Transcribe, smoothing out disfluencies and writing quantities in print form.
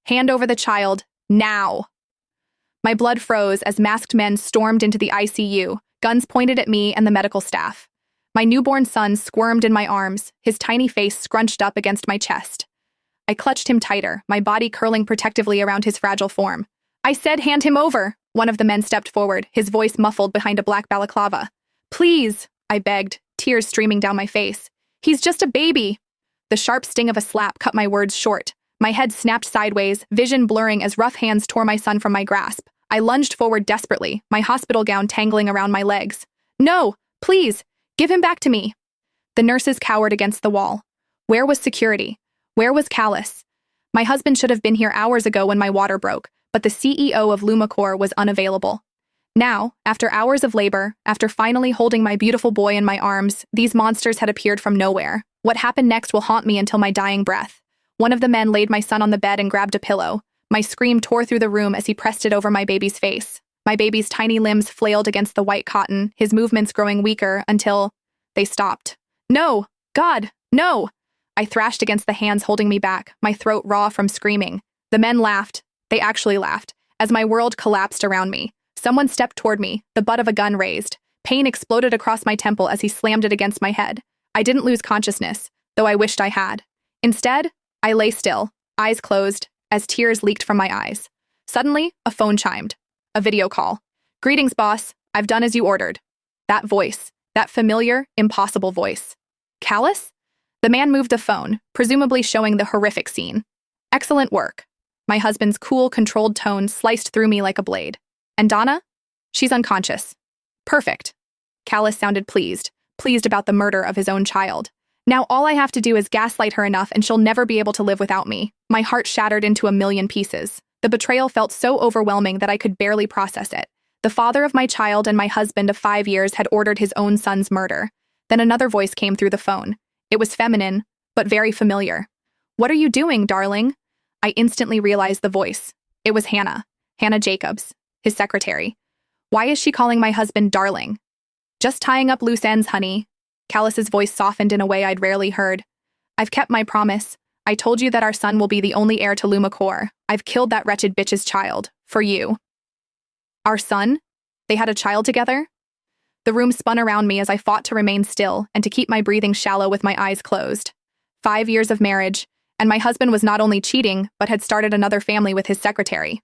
Hand over the child, now. My blood froze as masked men stormed into the ICU, guns pointed at me and the medical staff. My newborn son squirmed in my arms, his tiny face scrunched up against my chest. I clutched him tighter, my body curling protectively around his fragile form. I said, hand him over. One of the men stepped forward, his voice muffled behind a black balaclava. Please, I begged, tears streaming down my face. He's just a baby. The sharp sting of a slap cut my words short. My head snapped sideways, vision blurring as rough hands tore my son from my grasp. I lunged forward desperately, my hospital gown tangling around my legs. No, please, give him back to me. The nurses cowered against the wall. Where was security? Where was Callus? My husband should have been here hours ago when my water broke, but the CEO of Lumicore was unavailable. Now, after hours of labor, after finally holding my beautiful boy in my arms, these monsters had appeared from nowhere. What happened next will haunt me until my dying breath. One of the men laid my son on the bed and grabbed a pillow. My scream tore through the room as he pressed it over my baby's face. My baby's tiny limbs flailed against the white cotton, his movements growing weaker until they stopped. No! God, no! I thrashed against the hands holding me back, my throat raw from screaming. The men laughed. They actually laughed, as my world collapsed around me. Someone stepped toward me, the butt of a gun raised. Pain exploded across my temple as he slammed it against my head. I didn't lose consciousness, though I wished I had. Instead, I lay still, eyes closed, as tears leaked from my eyes. Suddenly, a phone chimed. A video call. Greetings, boss. I've done as you ordered. That voice, that familiar, impossible voice. Callus? The man moved the phone, presumably showing the horrific scene. Excellent work. My husband's cool, controlled tone sliced through me like a blade. And Donna? She's unconscious. Perfect. Callus sounded pleased about the murder of his own child. Now all I have to do is gaslight her enough and she'll never be able to live without me. My heart shattered into a million pieces. The betrayal felt so overwhelming that I could barely process it. The father of my child and my husband of 5 years had ordered his own son's murder. Then another voice came through the phone. It was feminine, but very familiar. What are you doing, darling? I instantly realized the voice. It was Hannah Jacobs, his secretary. Why is she calling my husband darling? Just tying up loose ends, honey. Callus's voice softened in a way I'd rarely heard. I've kept my promise. I told you that our son will be the only heir to Lumicore. I've killed that wretched bitch's child. For you. Our son? They had a child together? The room spun around me as I fought to remain still and to keep my breathing shallow with my eyes closed. 5 years of marriage, and my husband was not only cheating, but had started another family with his secretary.